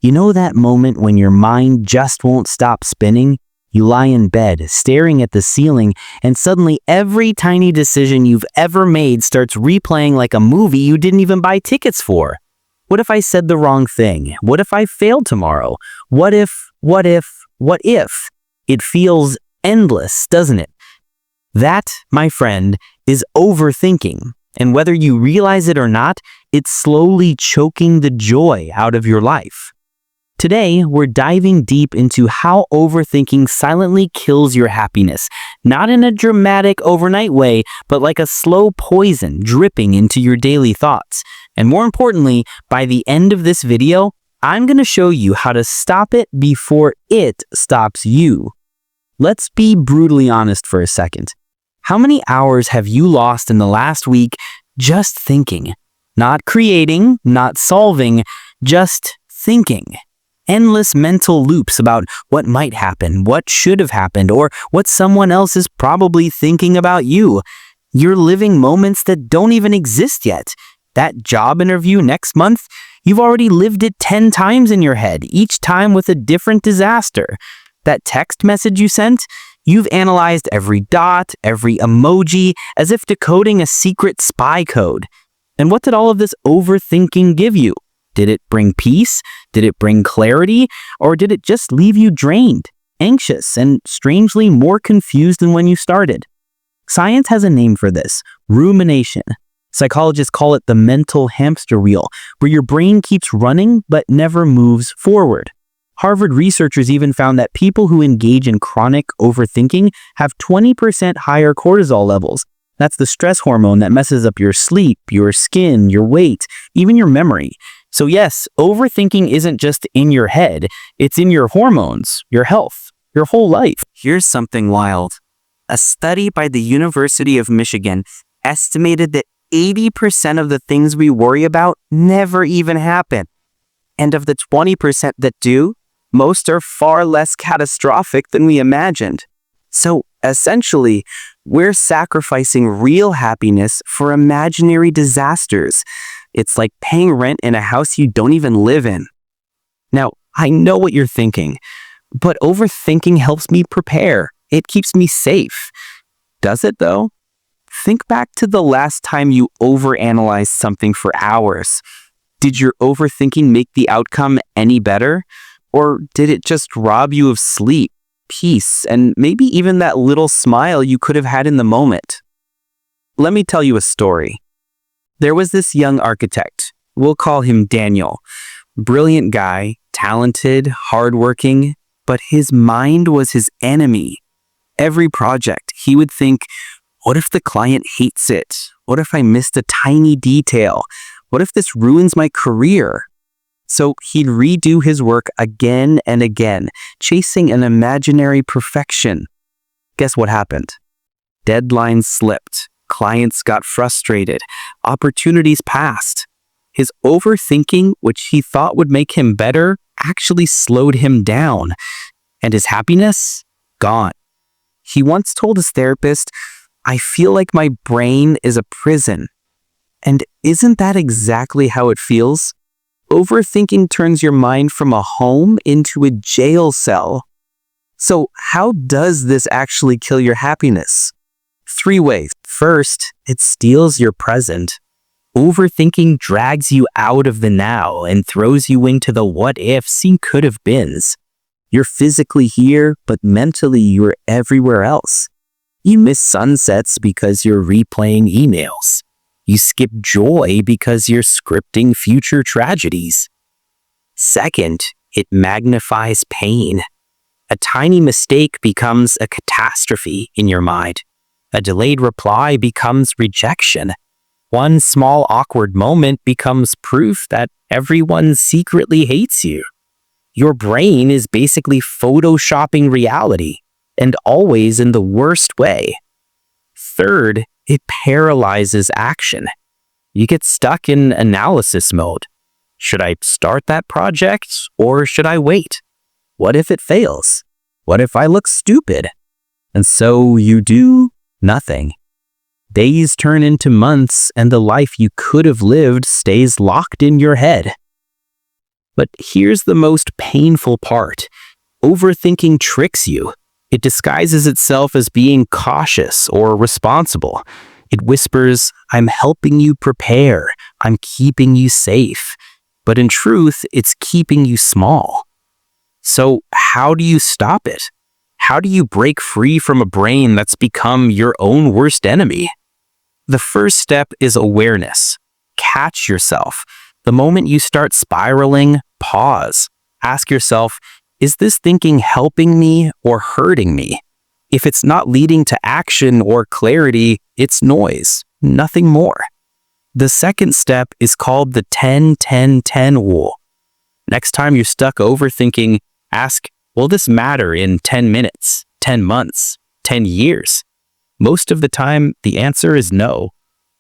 You know that moment when your mind just won't stop spinning? You lie in bed, staring at the ceiling, and suddenly every tiny decision you've ever made starts replaying like a movie you didn't even buy tickets for. What if I said the wrong thing? What if I failed tomorrow? What if? What if? It feels endless, doesn't it? That, my friend, is overthinking. And whether you realize it or not, it's slowly choking the joy out of your life. Today, we're diving deep into how overthinking silently kills your happiness, not in a dramatic overnight way, but like a slow poison dripping into your daily thoughts. And more importantly, by the end of this video, I'm going to show you how to stop it before it stops you. Let's be brutally honest for a second. How many hours have you lost in the last week just thinking? Not creating, not solving, just thinking. Endless mental loops about what might happen, what should have happened, or what someone else is probably thinking about you. You're living moments that don't even exist yet. That job interview next month, you've already lived it 10 times in your head, each time with a different disaster. That text message you sent, you've analyzed every dot, every emoji, as if decoding a secret spy code. And what did all of this overthinking give you? Did it bring peace? Did it bring clarity? Or did it just leave you drained, anxious, and strangely more confused than when you started? Science has a name for this: rumination. Psychologists call it the mental hamster wheel, where your brain keeps running but never moves forward. Harvard researchers even found that people who engage in chronic overthinking have 20% higher cortisol levels. That's the stress hormone that messes up your sleep, your skin, your weight, even your memory. So yes, overthinking isn't just in your head, it's in your hormones, your health, your whole life. Here's something wild. A study by the University of Michigan estimated that 80% of the things we worry about never even happen. And of the 20% that do, most are far less catastrophic than we imagined. So essentially, we're sacrificing real happiness for imaginary disasters. It's like paying rent in a house you don't even live in. Now, I know what you're thinking, but overthinking helps me prepare. It keeps me safe. Does it though? Think back to the last time you overanalyzed something for hours. Did your overthinking make the outcome any better? Or did it just rob you of sleep, peace, and maybe even that little smile you could have had in the moment? Let me tell you a story. There was this young architect. We'll call him Daniel. Brilliant guy, talented, hardworking, but his mind was his enemy. Every project, he would think, what if the client hates it? What if I missed a tiny detail? What if this ruins my career? So he'd redo his work again and again, chasing an imaginary perfection. Guess what happened? Deadlines slipped. Clients got frustrated. Opportunities passed. His overthinking, which he thought would make him better, actually slowed him down. And his happiness? Gone. He once told his therapist, "I feel like my brain is a prison." And isn't that exactly how it feels? Overthinking turns your mind from a home into a jail cell. So how does this actually kill your happiness? 3 ways. First, it steals your present. Overthinking drags you out of the now and throws you into the what-ifs and could-have-beens. You're physically here, but mentally you're everywhere else. You miss sunsets because you're replaying emails. You skip joy because you're scripting future tragedies. Second, it magnifies pain. A tiny mistake becomes a catastrophe in your mind. A delayed reply becomes rejection. One small awkward moment becomes proof that everyone secretly hates you. Your brain is basically photoshopping reality, and always in the worst way. Third, it paralyzes action. You get stuck in analysis mode. Should I start that project or should I wait? What if it fails? What if I look stupid? And so you do nothing. Days turn into months and the life you could have lived stays locked in your head. But here's the most painful part. Overthinking tricks you. It disguises itself as being cautious or responsible. It whispers, "I'm helping you prepare. I'm keeping you safe." But in truth, it's keeping you small. So how do you stop it? How do you break free from a brain that's become your own worst enemy? The first step is awareness. Catch yourself. The moment you start spiraling, pause. Ask yourself, is this thinking helping me or hurting me? If it's not leading to action or clarity, it's noise, nothing more. The second step is called the 10-10-10 rule. Next time you're stuck overthinking, ask, will this matter in 10 minutes, 10 months, 10 years? Most of the time, the answer is no.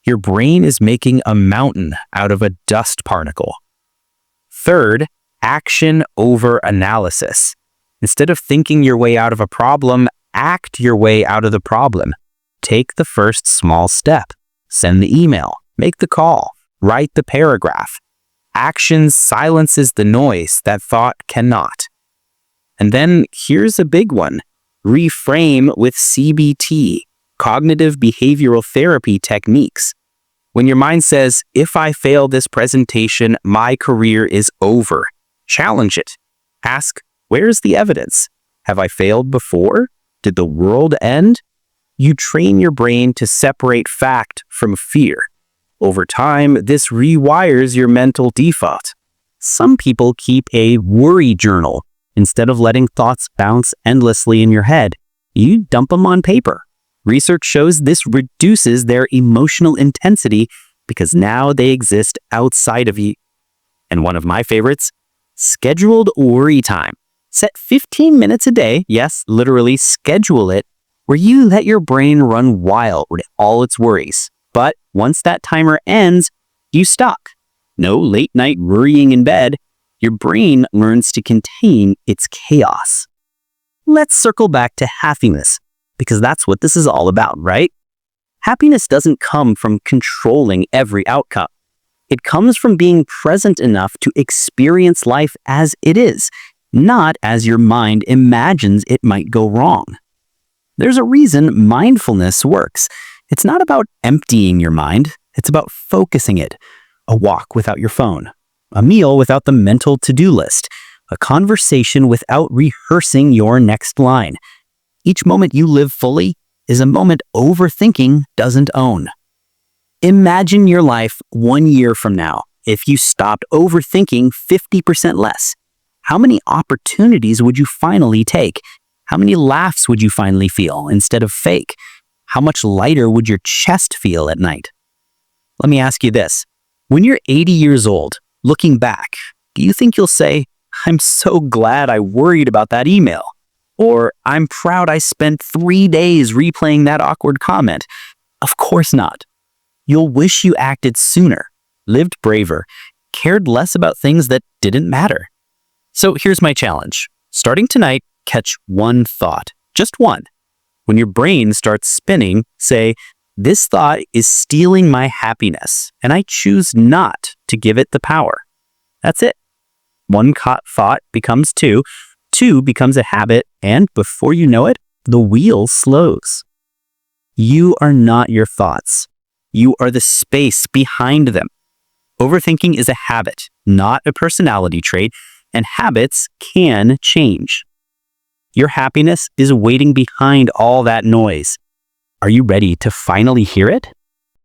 Your brain is making a mountain out of a dust particle. Third, action over analysis. Instead of thinking your way out of a problem, act your way out of the problem. Take the first small step. Send the email, make the call, write the paragraph. Action silences the noise that thought cannot. And then here's a big one. Reframe with CBT, cognitive behavioral therapy techniques. When your mind says, if I fail this presentation, my career is over, challenge it. Ask, where's the evidence? Have I failed before? Did the world end? You train your brain to separate fact from fear. Over time, this rewires your mental default. Some people keep a worry journal. Instead of letting thoughts bounce endlessly in your head, you dump them on paper. Research shows this reduces their emotional intensity because now they exist outside of you. And one of my favorites, scheduled worry time. Set 15 minutes a day, yes, literally schedule it, where you let your brain run wild with all its worries. But once that timer ends, you stop. No late night worrying in bed. Your brain learns to contain its chaos. Let's circle back to happiness, because that's what this is all about, right? Happiness doesn't come from controlling every outcome. It comes from being present enough to experience life as it is, not as your mind imagines it might go wrong. There's a reason mindfulness works. It's not about emptying your mind, it's about focusing it. A walk without your phone, a meal without the mental to-do list, a conversation without rehearsing your next line. Each moment you live fully is a moment overthinking doesn't own. Imagine your life 1 year from now if you stopped overthinking 50% less. How many opportunities would you finally take? How many laughs would you finally feel instead of fake? How much lighter would your chest feel at night? Let me ask you this. When you're 80 years old, looking back, do you think you'll say, "I'm so glad I worried about that email"? Or, "I'm proud I spent 3 days replaying that awkward comment"? Of course not. You'll wish you acted sooner, lived braver, cared less about things that didn't matter. So here's my challenge. Starting tonight, catch one thought, just one. When your brain starts spinning, say, "This thought is stealing my happiness, and I choose not to give it the power." That's it. One thought becomes two, two becomes a habit, and before you know it, the wheel slows. You are not your thoughts. You are the space behind them. Overthinking is a habit, not a personality trait, and habits can change. Your happiness is waiting behind all that noise. Are you ready to finally hear it?